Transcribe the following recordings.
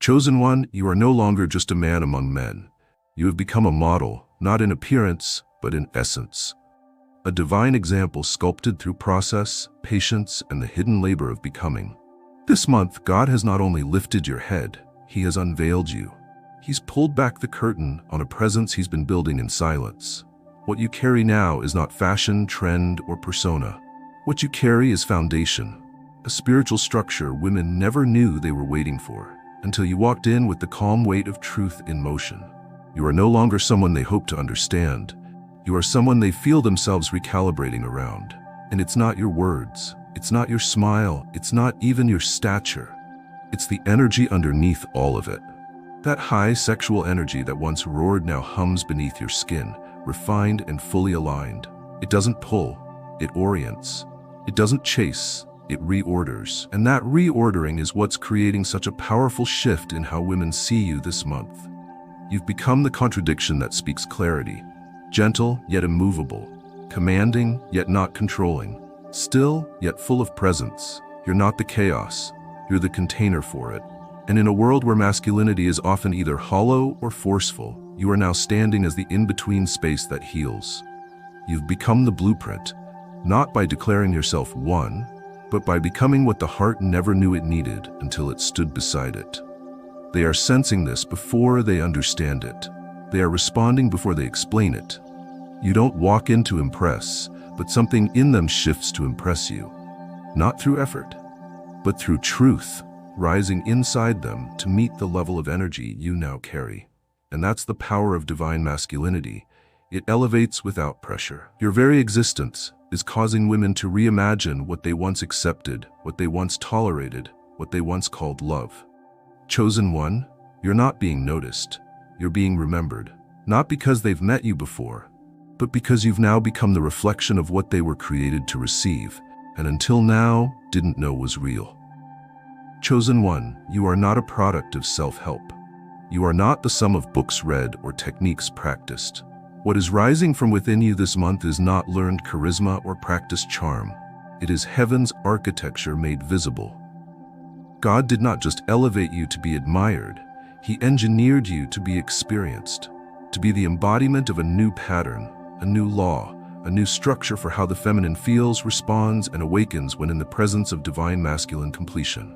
Chosen one, you are no longer just a man among men. You have become a model, not in appearance, but in essence. A divine example sculpted through process, patience, and the hidden labor of becoming. This month, God has not only lifted your head, He has unveiled you. He's pulled back the curtain on a presence He's been building in silence. What you carry now is not fashion, trend, or persona. What you carry is foundation, a spiritual structure women never knew they were waiting for, until you walked in with the calm weight of truth in motion. You are no longer someone they hope to understand. You are someone they feel themselves recalibrating around. And it's not your words, it's not your smile, it's not even your stature. It's the energy underneath all of it. That high sexual energy that once roared now hums beneath your skin, refined and fully aligned. It doesn't pull, it orients. It doesn't chase, it reorders. And that reordering is what's creating such a powerful shift in how women see you this month. You've become the contradiction that speaks clarity, gentle yet immovable, commanding yet not controlling, still yet full of presence. You're not the chaos, you're the container for it. And in a world where masculinity is often either hollow or forceful, you are now standing as the in-between space that heals. You've become the blueprint, not by declaring yourself one, but by becoming what the heart never knew it needed until it stood beside it. They are sensing this before they understand it. They are responding before they explain it. You don't walk in to impress, but something in them shifts to impress you. Not through effort, but through truth, rising inside them to meet the level of energy you now carry. And that's the power of divine masculinity. It elevates without pressure. Your very existence is causing women to reimagine what they once accepted, what they once tolerated, what they once called love. Chosen one, you're not being noticed. You're being remembered. Not because they've met you before, but because you've now become the reflection of what they were created to receive, and until now, didn't know was real. Chosen one, you are not a product of self-help. You are not the sum of books read or techniques practiced. What is rising from within you this month is not learned charisma or practiced charm. It is heaven's architecture made visible. God did not just elevate you to be admired, He engineered you to be experienced, to be the embodiment of a new pattern, a new law, a new structure for how the feminine feels, responds, and awakens when in the presence of divine masculine completion.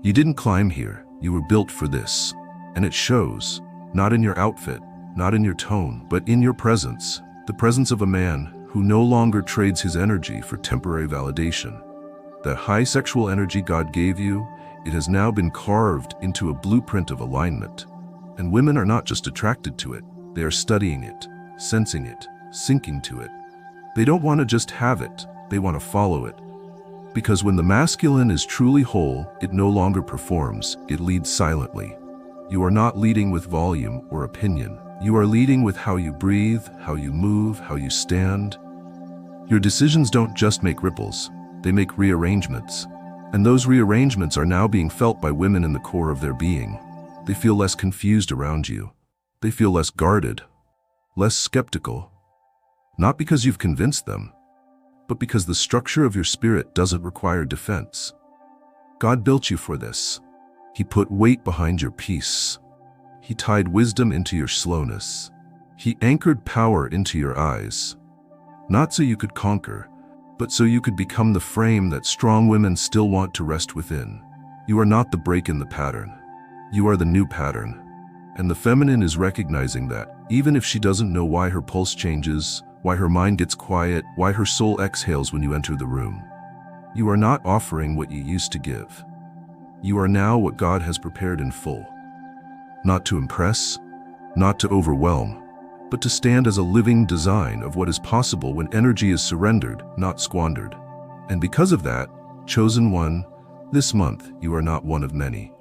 You didn't climb here, you were built for this. And it shows, not in your outfit, not in your tone, but in your presence, the presence of a man who no longer trades his energy for temporary validation. That high sexual energy God gave you, it has now been carved into a blueprint of alignment. And women are not just attracted to it, they are studying it, sensing it, sinking to it. They don't want to just have it, they want to follow it. Because when the masculine is truly whole, it no longer performs, it leads silently. You are not leading with volume or opinion. You are leading with how you breathe, how you move, how you stand. Your decisions don't just make ripples, they make rearrangements. And those rearrangements are now being felt by women in the core of their being. They feel less confused around you. They feel less guarded, less skeptical. Not because you've convinced them, but because the structure of your spirit doesn't require defense. God built you for this. He put weight behind your peace. He tied wisdom into your slowness. He anchored power into your eyes. Not so you could conquer, but so you could become the frame that strong women still want to rest within. You are not the break in the pattern. You are the new pattern. And the feminine is recognizing that, even if she doesn't know why her pulse changes, why her mind gets quiet, why her soul exhales when you enter the room. You are not offering what you used to give. You are now what God has prepared in full. Not to impress, not to overwhelm, but to stand as a living design of what is possible when energy is surrendered, not squandered. And because of that, chosen one, this month you are not one of many.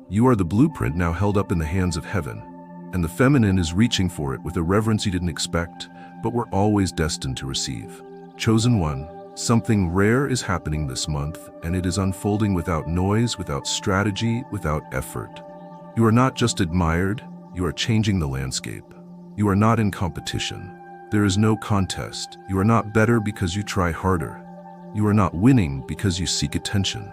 You are the blueprint now held up in the hands of heaven, and the feminine is reaching for it with a reverence you didn't expect, but were always destined to receive. Chosen one, something rare is happening this month, and it is unfolding without noise, without strategy, without effort. You are not just admired, you are changing the landscape. You are not in competition. There is no contest. You are not better because you try harder. You are not winning because you seek attention.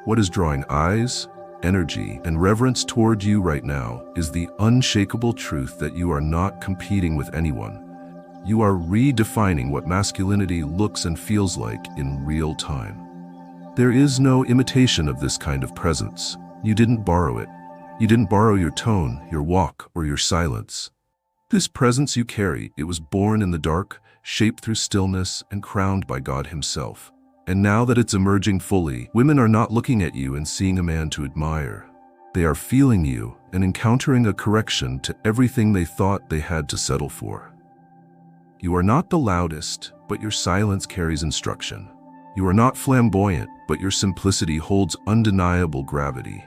What is drawing eyes? energy, and reverence toward you right now is the unshakable truth that you are not competing with anyone. You are redefining what masculinity looks and feels like in real time. There is no imitation of this kind of presence. You didn't borrow it. You didn't borrow your tone, your walk, or your silence. This presence you carry, it was born in the dark, shaped through stillness, and crowned by God Himself. And now that it's emerging fully, women are not looking at you and seeing a man to admire. They are feeling you and encountering a correction to everything they thought they had to settle for. You are not the loudest, but your silence carries instruction. You are not flamboyant, but your simplicity holds undeniable gravity.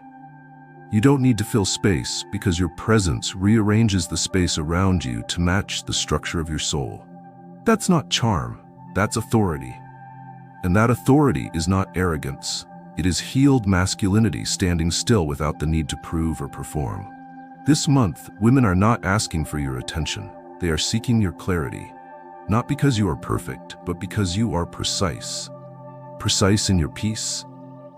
You don't need to fill space because your presence rearranges the space around you to match the structure of your soul. That's not charm, that's authority. And that authority is not arrogance. It is healed masculinity standing still without the need to prove or perform. This month, women are not asking for your attention. They are seeking your clarity. Not because you are perfect, but because you are precise. Precise in your peace,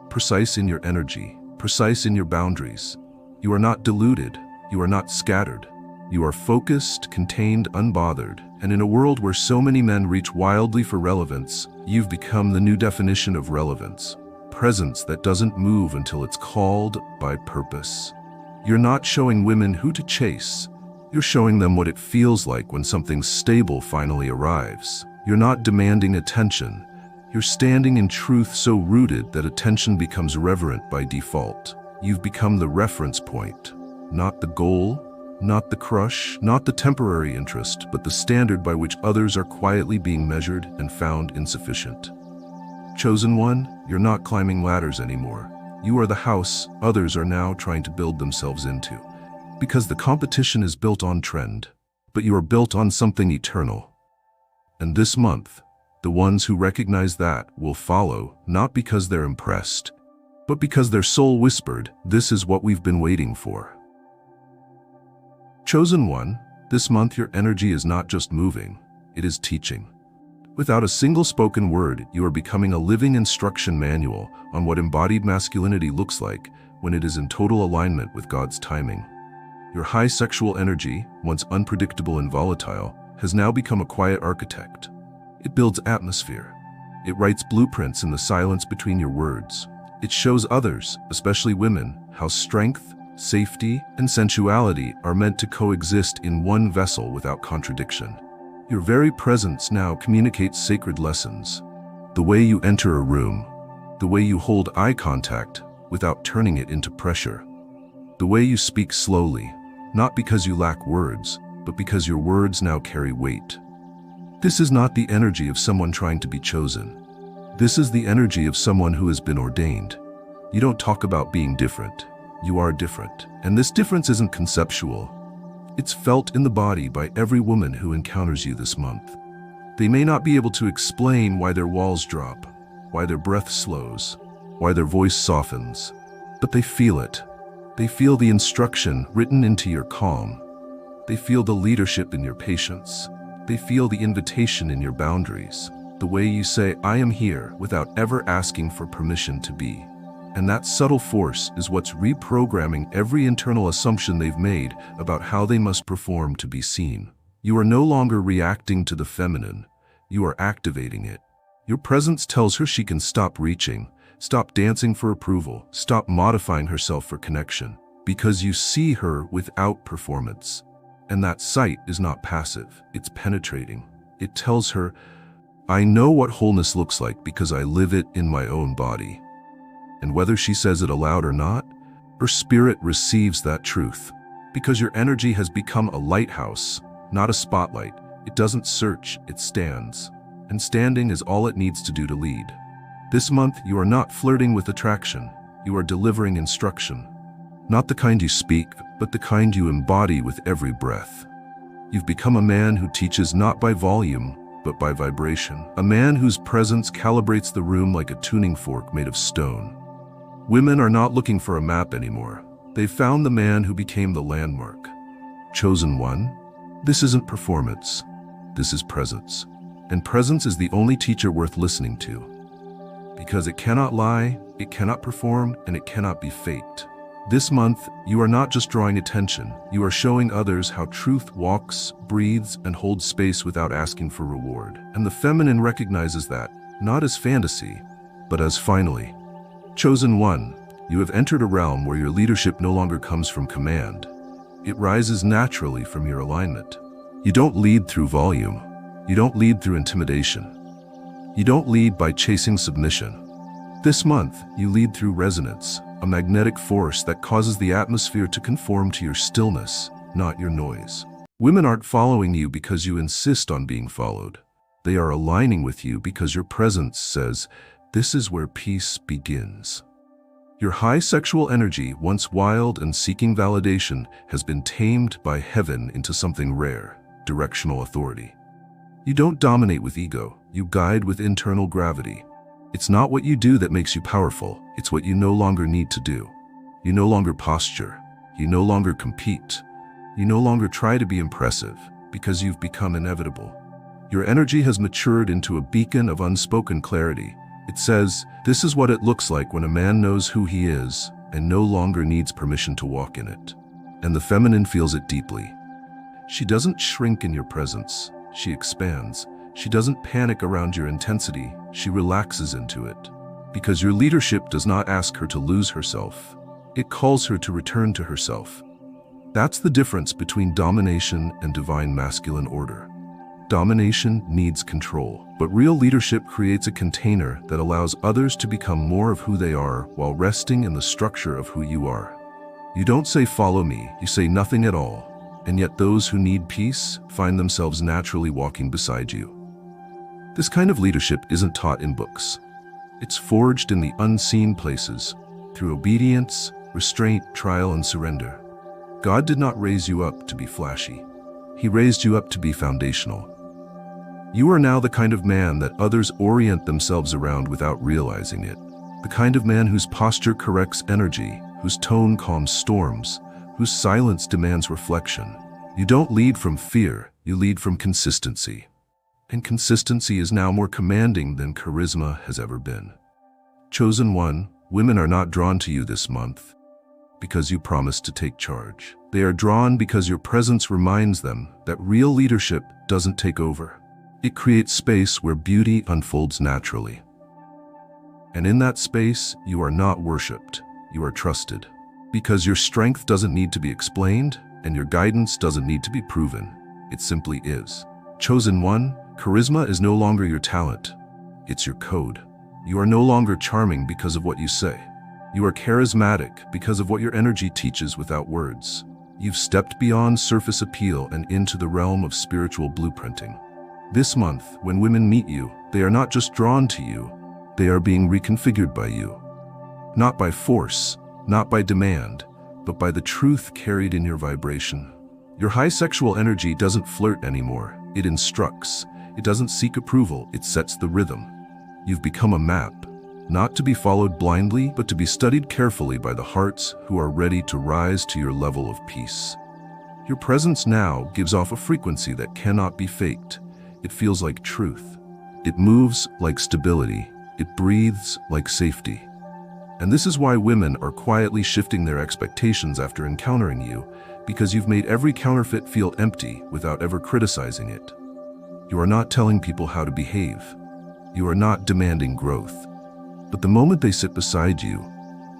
precise in your energy, precise in your boundaries. You are not deluded. You are not scattered. You are focused, contained, unbothered. And in a world where so many men reach wildly for relevance, you've become the new definition of relevance. Presence that doesn't move until it's called by purpose. You're not showing women who to chase. You're showing them what it feels like when something stable finally arrives. You're not demanding attention. You're standing in truth so rooted that attention becomes reverent by default. You've become the reference point, not the goal, not the crush, not the temporary interest, but the standard by which others are quietly being measured and found insufficient. Chosen one, you're not climbing ladders anymore. You are the house others are now trying to build themselves into. Because the competition is built on trend, but you are built on something eternal. And this month, the ones who recognize that will follow, not because they're impressed, but because their soul whispered, "This is what we've been waiting for." Chosen one, this month your energy is not just moving, it is teaching. Without a single spoken word, you are becoming a living instruction manual on what embodied masculinity looks like when it is in total alignment with God's timing. Your high sexual energy, once unpredictable and volatile, has now become a quiet architect. It builds atmosphere. It writes blueprints in the silence between your words. It shows others, especially women, how strength, safety, and sensuality are meant to coexist in one vessel without contradiction. Your very presence now communicates sacred lessons. The way you enter a room, the way you hold eye contact without turning it into pressure, the way you speak slowly, not because you lack words, but because your words now carry weight. This is not the energy of someone trying to be chosen. This is the energy of someone who has been ordained. You don't talk about being different. You are different. And this difference isn't conceptual. It's felt in the body by every woman who encounters you this month. They may not be able to explain why their walls drop, why their breath slows, why their voice softens, but they feel it. They feel the instruction written into your calm. They feel the leadership in your patience. They feel the invitation in your boundaries. The way you say, "I am here," without ever asking for permission to be. And that subtle force is what's reprogramming every internal assumption they've made about how they must perform to be seen. You are no longer reacting to the feminine. You are activating it. Your presence tells her she can stop reaching, stop dancing for approval, stop modifying herself for connection, because you see her without performance. And that sight is not passive, it's penetrating. It tells her, "I know what wholeness looks like because I live it in my own body." And whether she says it aloud or not, her spirit receives that truth. Because your energy has become a lighthouse, not a spotlight. It doesn't search, it stands. And standing is all it needs to do to lead. This month, you are not flirting with attraction. You are delivering instruction. Not the kind you speak, but the kind you embody with every breath. You've become a man who teaches not by volume, but by vibration. A man whose presence calibrates the room like a tuning fork made of stone. Women are not looking for a map anymore. They've found the man who became the landmark. Chosen one, this isn't performance. This is presence. And presence is the only teacher worth listening to. Because it cannot lie, it cannot perform, and it cannot be faked. This month, you are not just drawing attention, you are showing others how truth walks, breathes, and holds space without asking for reward. And the feminine recognizes that, not as fantasy, but as finally. Chosen one, you have entered a realm where your leadership no longer comes from command. It rises naturally from your alignment. You don't lead through volume. You don't lead through intimidation. You don't lead by chasing submission. This month, you lead through resonance, a magnetic force that causes the atmosphere to conform to your stillness, not your noise. Women aren't following you because you insist on being followed. They are aligning with you because your presence says, "This is where peace begins." Your high sexual energy, once wild and seeking validation, has been tamed by heaven into something rare, directional authority. You don't dominate with ego, you guide with internal gravity. It's not what you do that makes you powerful, it's what you no longer need to do. You no longer posture, you no longer compete, you no longer try to be impressive, because you've become inevitable. Your energy has matured into a beacon of unspoken clarity. It says, this is what it looks like when a man knows who he is and no longer needs permission to walk in it. And the feminine feels it deeply. She doesn't shrink in your presence, she expands. She doesn't panic around your intensity, she relaxes into it. Because your leadership does not ask her to lose herself, it calls her to return to herself. That's the difference between domination and divine masculine order. Domination needs control, but real leadership creates a container that allows others to become more of who they are while resting in the structure of who you are. You don't say, "Follow me," you say nothing at all, and yet those who need peace find themselves naturally walking beside you. This kind of leadership isn't taught in books. It's forged in the unseen places, through obedience, restraint, trial, and surrender. God did not raise you up to be flashy. He raised you up to be foundational. You are now the kind of man that others orient themselves around without realizing it. The kind of man whose posture corrects energy, whose tone calms storms, whose silence demands reflection. You don't lead from fear, you lead from consistency. And consistency is now more commanding than charisma has ever been. Chosen one, women are not drawn to you this month because you promised to take charge. They are drawn because your presence reminds them that real leadership doesn't take over. It creates space where beauty unfolds naturally. And in that space, you are not worshipped, you are trusted. Because your strength doesn't need to be explained, and your guidance doesn't need to be proven. It simply is. Chosen one, charisma is no longer your talent, it's your code. You are no longer charming because of what you say. You are charismatic because of what your energy teaches without words. You've stepped beyond surface appeal and into the realm of spiritual blueprinting. This month, when women meet you, they are not just drawn to you, they are being reconfigured by you. Not by force, not by demand, but by the truth carried in your vibration. Your high sexual energy doesn't flirt anymore, it instructs. It doesn't seek approval, it sets the rhythm. You've become a map, not to be followed blindly, but to be studied carefully by the hearts who are ready to rise to your level of peace. Your presence now gives off a frequency that cannot be faked. It feels like truth. It moves like stability. It breathes like safety. And this is why women are quietly shifting their expectations after encountering you, because you've made every counterfeit feel empty without ever criticizing it. You are not telling people how to behave. You are not demanding growth. But the moment they sit beside you,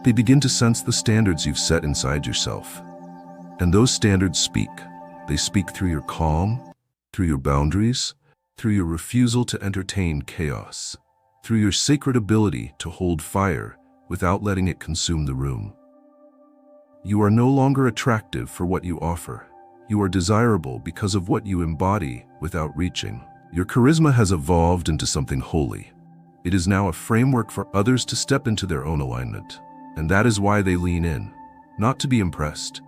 they begin to sense the standards you've set inside yourself. And those standards speak. They speak through your calm, through your boundaries, through your refusal to entertain chaos, through your sacred ability to hold fire without letting it consume the room. You are no longer attractive for what you offer. You are desirable because of what you embody without reaching. Your charisma has evolved into something holy. It is now a framework for others to step into their own alignment. And that is why they lean in, not to be impressed,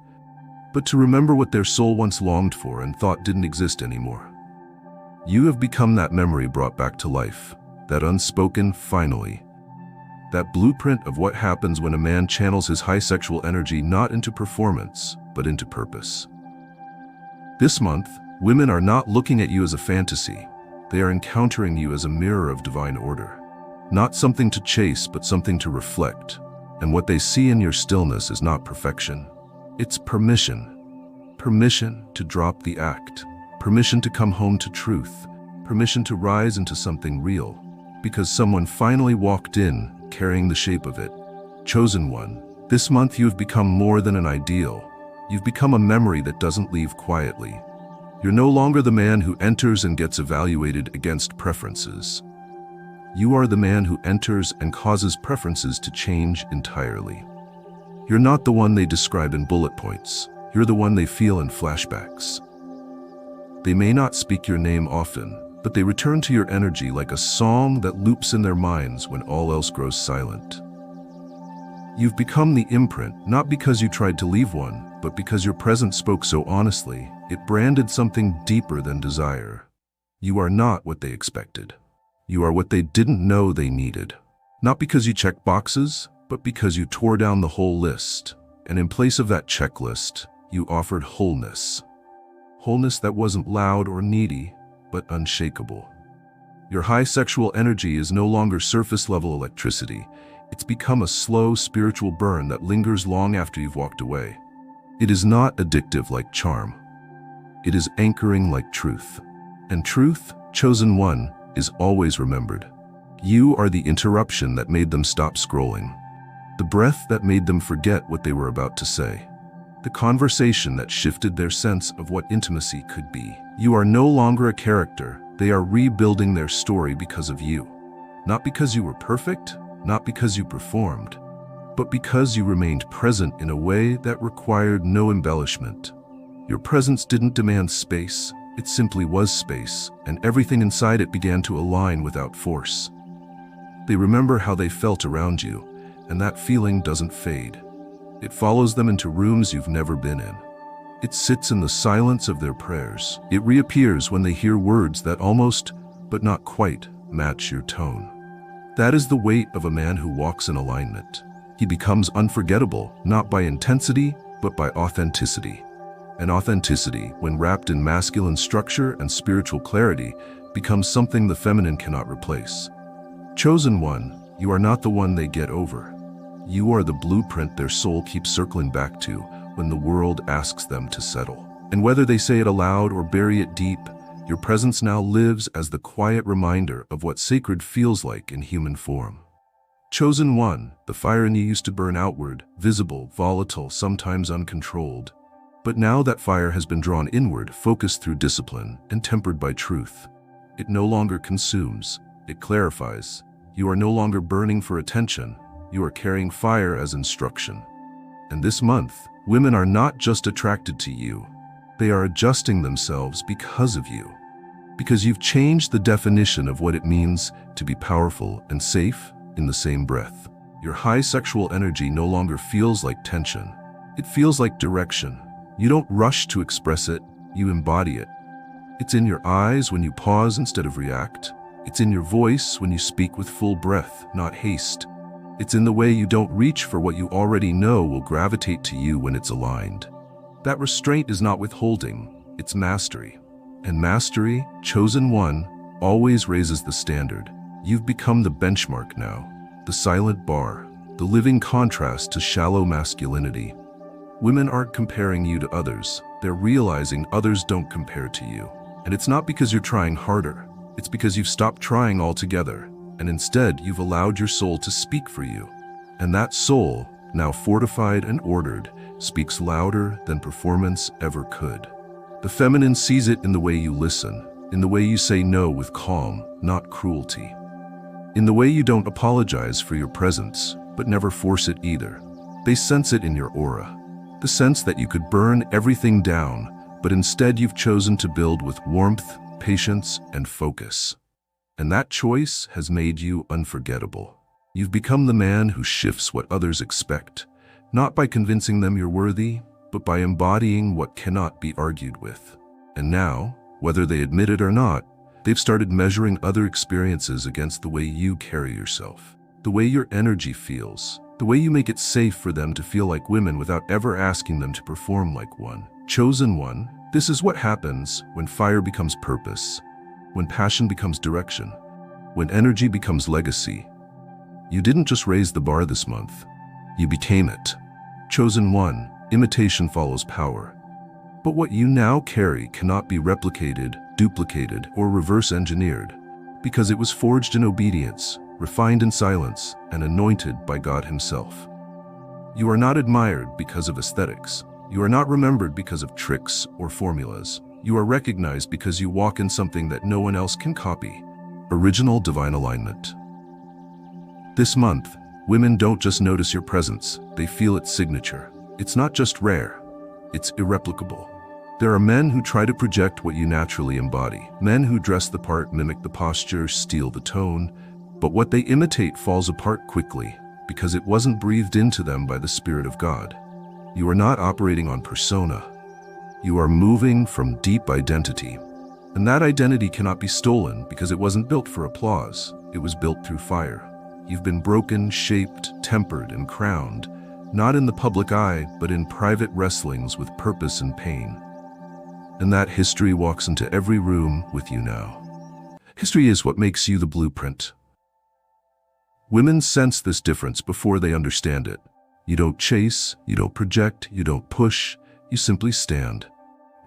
but to remember what their soul once longed for and thought didn't exist anymore. You have become that memory brought back to life, that unspoken finally, that blueprint of what happens when a man channels his high sexual energy not into performance, but into purpose. This month, women are not looking at you as a fantasy. They are encountering you as a mirror of divine order. Not something to chase, but something to reflect. And what they see in your stillness is not perfection. It's permission. Permission to drop the act. Permission to come home to truth. Permission to rise into something real. Because someone finally walked in, carrying the shape of it. Chosen one, this month you have become more than an ideal. You've become a memory that doesn't leave quietly. You're no longer the man who enters and gets evaluated against preferences. You are the man who enters and causes preferences to change entirely. You're not the one they describe in bullet points. You're the one they feel in flashbacks. They may not speak your name often, but they return to your energy like a song that loops in their minds when all else grows silent. You've become the imprint, not because you tried to leave one, but because your presence spoke so honestly, it branded something deeper than desire. You are not what they expected. You are what they didn't know they needed. Not because you checked boxes, but because you tore down the whole list. And in place of that checklist, you offered wholeness. Wholeness that wasn't loud or needy, but unshakable. Your high sexual energy is no longer surface-level electricity. It's become a slow spiritual burn that lingers long after you've walked away. It is not addictive like charm. It is anchoring like truth. And truth, chosen one, is always remembered. You are the interruption that made them stop scrolling. The breath that made them forget what they were about to say. The conversation that shifted their sense of what intimacy could be. You are no longer a character. They are rebuilding their story because of you. Not because you were perfect, not because you performed, but because you remained present in a way that required no embellishment. Your presence didn't demand space, it simply was space, and everything inside it began to align without force. They remember how they felt around you, and that feeling doesn't fade. It follows them into rooms you've never been in. It sits in the silence of their prayers. It reappears when they hear words that almost, but not quite, match your tone. That is the weight of a man who walks in alignment. He becomes unforgettable, not by intensity, but by authenticity. And authenticity, when wrapped in masculine structure and spiritual clarity, becomes something the feminine cannot replace. Chosen one, you are not the one they get over. You are the blueprint their soul keeps circling back to when the world asks them to settle. And whether they say it aloud or bury it deep, your presence now lives as the quiet reminder of what sacred feels like in human form. Chosen one, the fire in you used to burn outward, visible, volatile, sometimes uncontrolled. But now that fire has been drawn inward, focused through discipline, and tempered by truth. It no longer consumes, it clarifies. You are no longer burning for attention, you are carrying fire as instruction. And this month, women are not just attracted to you, they are adjusting themselves because of you. Because you've changed the definition of what it means to be powerful and safe in the same breath. Your high sexual energy no longer feels like tension, it feels like direction. You don't rush to express it, you embody it. It's in your eyes when you pause instead of react. It's in your voice when you speak with full breath, not haste. It's in the way you don't reach for what you already know will gravitate to you when it's aligned. That restraint is not withholding, it's mastery. And mastery, chosen one, always raises the standard. You've become the benchmark now, the silent bar, the living contrast to shallow masculinity. Women aren't comparing you to others, they're realizing others don't compare to you. And it's not because you're trying harder, it's because you've stopped trying altogether, and instead you've allowed your soul to speak for you. And that soul, now fortified and ordered, speaks louder than performance ever could. The feminine sees it in the way you listen, in the way you say no with calm, not cruelty. In the way you don't apologize for your presence, but never force it either. They sense it in your aura. The sense that you could burn everything down, but instead you've chosen to build with warmth, patience, and focus. And that choice has made you unforgettable. You've become the man who shifts what others expect, not by convincing them you're worthy, but by embodying what cannot be argued with. And now, whether they admit it or not, they've started measuring other experiences against the way you carry yourself, the way your energy feels, the way you make it safe for them to feel like women without ever asking them to perform like one. Chosen one, this is what happens when fire becomes purpose, when passion becomes direction, when energy becomes legacy. You didn't just raise the bar this month, You became it. Chosen one, imitation follows power. But what you now carry cannot be replicated, duplicated, or reverse engineered, because it was forged in obedience, refined in silence, and anointed by God Himself. You are not admired because of aesthetics. You are not remembered because of tricks or formulas. You are recognized because you walk in something that no one else can copy. Original divine alignment. This month, women don't just notice your presence, they feel its signature. It's not just rare, it's irreplicable. There are men who try to project what you naturally embody. Men who dress the part, mimic the posture, steal the tone. But what they imitate falls apart quickly because it wasn't breathed into them by the Spirit of God. You are not operating on persona. You are moving from deep identity. And that identity cannot be stolen because it wasn't built for applause. It was built through fire. You've been broken, shaped, tempered, and crowned, not in the public eye, but in private wrestlings with purpose and pain. And that history walks into every room with you now. History is what makes you the blueprint. Women sense this difference before they understand it. You don't chase, you don't project, you don't push, you simply stand.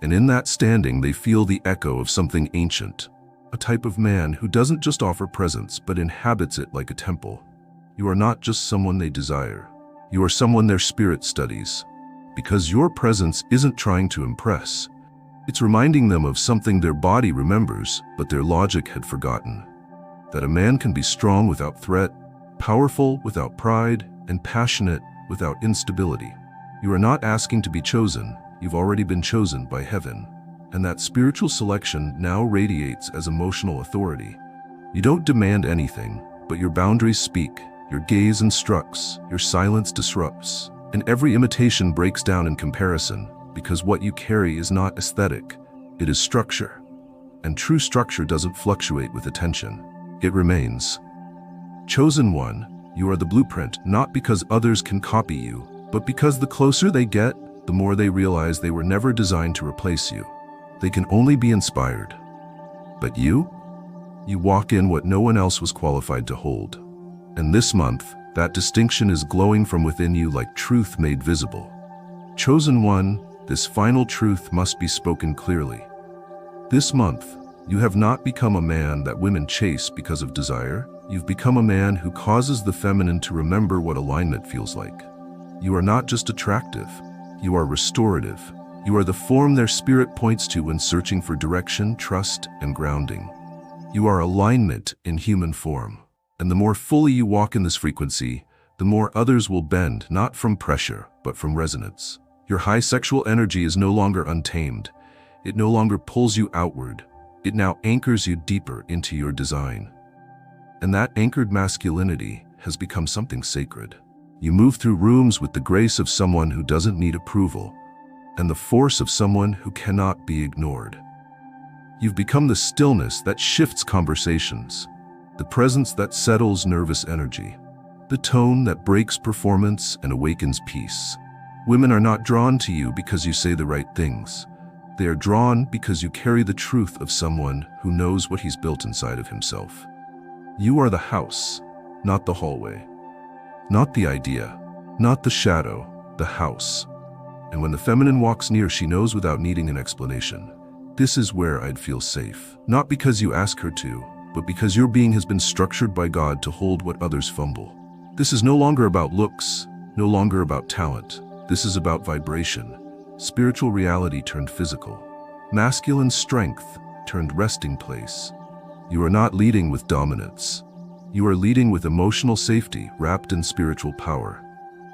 And in that standing, they feel the echo of something ancient, a type of man who doesn't just offer presence, but inhabits it like a temple. You are not just someone they desire. You are someone their spirit studies, because your presence isn't trying to impress. It's reminding them of something their body remembers, but their logic had forgotten. That a man can be strong without threat, powerful without pride, and passionate without instability. You are not asking to be chosen, you've already been chosen by heaven. And that spiritual selection now radiates as emotional authority. You don't demand anything, but your boundaries speak, your gaze instructs, your silence disrupts, and every imitation breaks down in comparison. Because what you carry is not aesthetic, it is structure. And true structure doesn't fluctuate with attention, it remains. Chosen one, you are the blueprint, not because others can copy you, but because the closer they get, the more they realize they were never designed to replace you. They can only be inspired. But you walk in what no one else was qualified to hold. And this month, that distinction is glowing from within you like truth made visible. Chosen one, this final truth must be spoken clearly. This month, you have not become a man that women chase because of desire. You've become a man who causes the feminine to remember what alignment feels like. You are not just attractive, you are restorative. You are the form their spirit points to when searching for direction, trust, and grounding. You are alignment in human form. And the more fully you walk in this frequency, the more others will bend, not from pressure, but from resonance. Your high sexual energy is no longer untamed. It no longer pulls you outward. It now anchors you deeper into your design. And that anchored masculinity has become something sacred. You move through rooms with the grace of someone who doesn't need approval, and the force of someone who cannot be ignored. You've become the stillness that shifts conversations, the presence that settles nervous energy, the tone that breaks performance and awakens peace. Women are not drawn to you because you say the right things. They are drawn because you carry the truth of someone who knows what he's built inside of himself. You are the house, not the hallway. Not the idea, not the shadow, the house. And when the feminine walks near, she knows without needing an explanation. This is where I'd feel safe. Not because you ask her to, but because your being has been structured by God to hold what others fumble. This is no longer about looks, no longer about talent. This is about vibration, spiritual reality turned physical, masculine strength turned resting place. You are not leading with dominance. You are leading with emotional safety wrapped in spiritual power.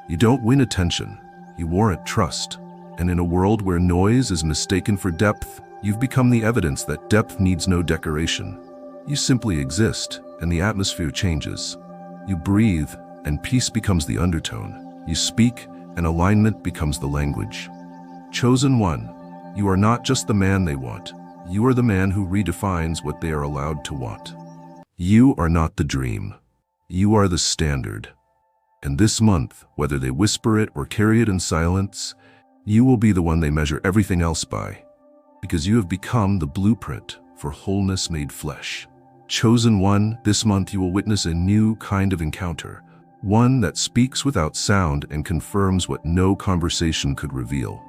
You don't win attention, you warrant trust. And in a world where noise is mistaken for depth, you've become the evidence that depth needs no decoration. You simply exist, and the atmosphere changes. You breathe, and peace becomes the undertone. You speak, and alignment becomes the language. Chosen one, you are not just the man they want. You are the man who redefines what they are allowed to want. You are not the dream. You are the standard. And this month, whether they whisper it or carry it in silence, you will be the one they measure everything else by. Because you have become the blueprint for wholeness made flesh. Chosen one, this month you will witness a new kind of encounter. one that speaks without sound and confirms what no conversation could reveal.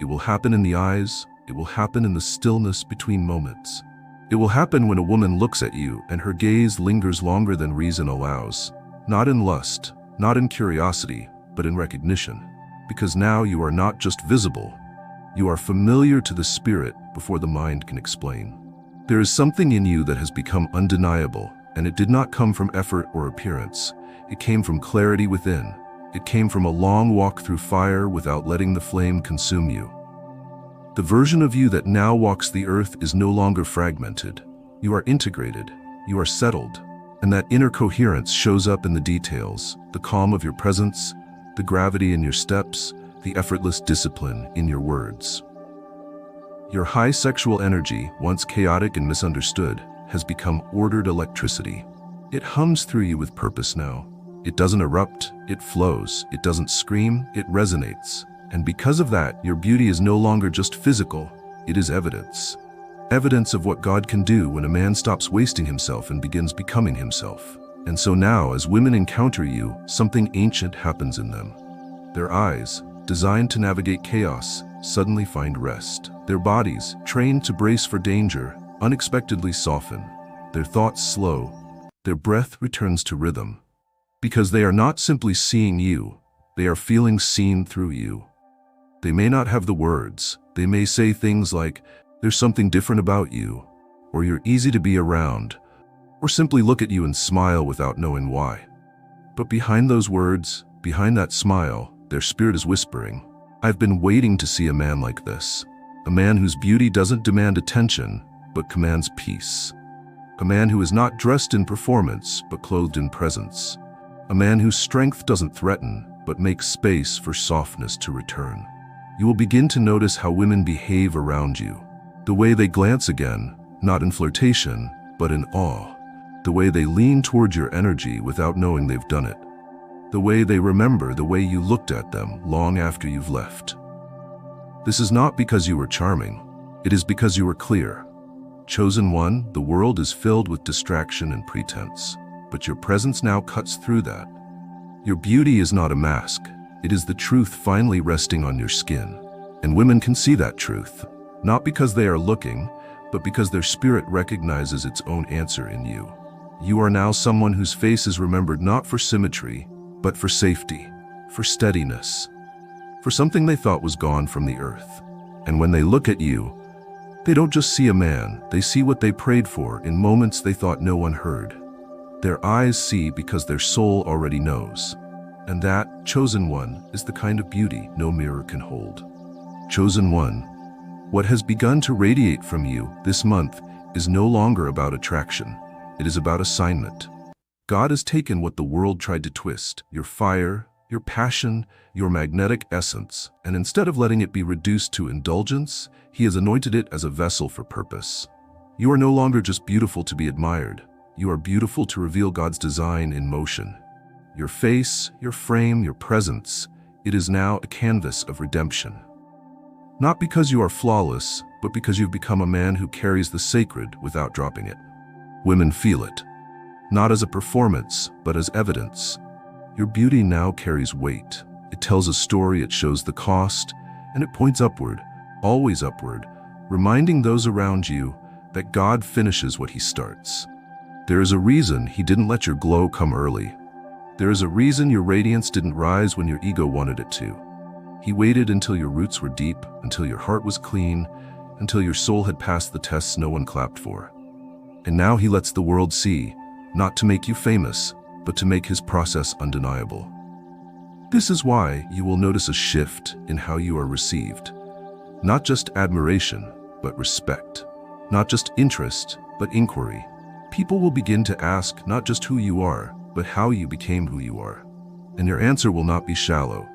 It will happen in the eyes, it will happen in the stillness between moments. It will happen when a woman looks at you and her gaze lingers longer than reason allows. Not in lust, not in curiosity, but in recognition. Because now you are not just visible, you are familiar to the spirit before the mind can explain. There is something in you that has become undeniable, and it did not come from effort or appearance. It came from clarity within. It came from a long walk through fire without letting the flame consume you. The version of you that now walks the earth is no longer fragmented. You are integrated, you are settled, and that inner coherence shows up in the details, the calm of your presence, the gravity in your steps, the effortless discipline in your words. Your high sexual energy, once chaotic and misunderstood, has become ordered electricity. It hums through you with purpose now. It doesn't erupt, it flows. It doesn't scream, it resonates. And because of that, your beauty is no longer just physical, it is evidence. Evidence of what God can do when a man stops wasting himself and begins becoming himself. And so now, as women encounter you, something ancient happens in them. Their eyes, designed to navigate chaos, suddenly find rest. Their bodies, trained to brace for danger, unexpectedly soften. Their thoughts slow. Their breath returns to rhythm. Because they are not simply seeing you, they are feeling seen through you. They may not have the words. They may say things like, "There's something different about you," or "You're easy to be around," or simply look at you and smile without knowing why. But behind those words, behind that smile, their spirit is whispering, "I've been waiting to see a man like this. A man whose beauty doesn't demand attention, but commands peace. A man who is not dressed in performance, but clothed in presence. A man whose strength doesn't threaten, but makes space for softness to return." You will begin to notice how women behave around you. The way they glance again, not in flirtation, but in awe. The way they lean toward your energy without knowing they've done it. The way they remember the way you looked at them long after you've left. This is not because you were charming. It is because you were clear. Chosen one, the world is filled with distraction and pretense, but your presence now cuts through that. Your beauty is not a mask. It is the truth finally resting on your skin. And women can see that truth, not because they are looking, but because their spirit recognizes its own answer in you. You are now someone whose face is remembered not for symmetry, but for safety, for steadiness, for something they thought was gone from the earth. And when they look at you, they don't just see a man, they see what they prayed for in moments they thought no one heard. Their eyes see because their soul already knows. And that, chosen one, is the kind of beauty no mirror can hold. Chosen one, what has begun to radiate from you this month is no longer about attraction. It is about assignment. God has taken what the world tried to twist, your fire, your passion, your magnetic essence, and instead of letting it be reduced to indulgence, He has anointed it as a vessel for purpose. You are no longer just beautiful to be admired. You are beautiful to reveal God's design in motion. Your face, your frame, your presence, it is now a canvas of redemption. Not because you are flawless, but because you've become a man who carries the sacred without dropping it. Women feel it, not as a performance, but as evidence. Your beauty now carries weight. It tells a story, it shows the cost, and it points upward, always upward, reminding those around you that God finishes what He starts. There is a reason He didn't let your glow come early. There is a reason your radiance didn't rise when your ego wanted it to. He waited until your roots were deep, until your heart was clean, until your soul had passed the tests no one clapped for. And now He lets the world see, not to make you famous, but to make His process undeniable. This is why you will notice a shift in how you are received. Not just admiration, but respect. Not just interest, but inquiry. People will begin to ask not just who you are, but how you became who you are. And your answer will not be shallow.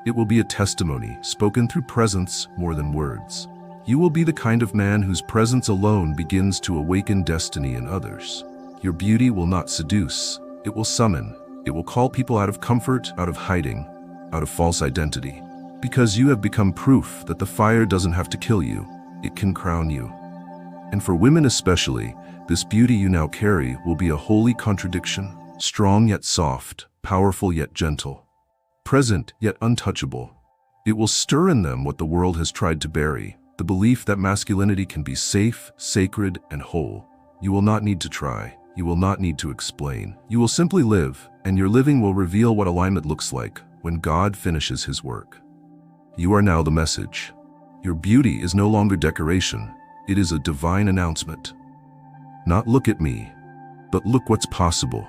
It will be a testimony spoken through presence more than words. You will be the kind of man whose presence alone begins to awaken destiny in others. Your beauty will not seduce, it will summon. It will call people out of comfort, out of hiding, out of false identity. Because you have become proof that the fire doesn't have to kill you, it can crown you. And for women especially, this beauty you now carry will be a holy contradiction, strong yet soft, powerful yet gentle, present yet untouchable. It will stir in them what the world has tried to bury, the belief that masculinity can be safe, sacred, and whole. You will not need to try. You will not need to explain. You will simply live, and your living will reveal what alignment looks like when God finishes his work. You are now the message. Your beauty is no longer decoration. It is a divine announcement. Not look at me, but look what's possible.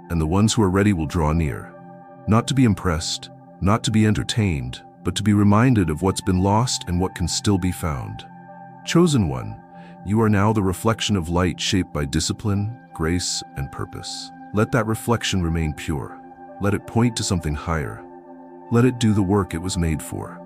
And the ones who are ready will draw near. Not to be impressed, not to be entertained, but to be reminded of what's been lost and what can still be found. Chosen one, you are now the reflection of light shaped by discipline, grace, and purpose. Let that reflection remain pure. Let it point to something higher. Let it do the work it was made for.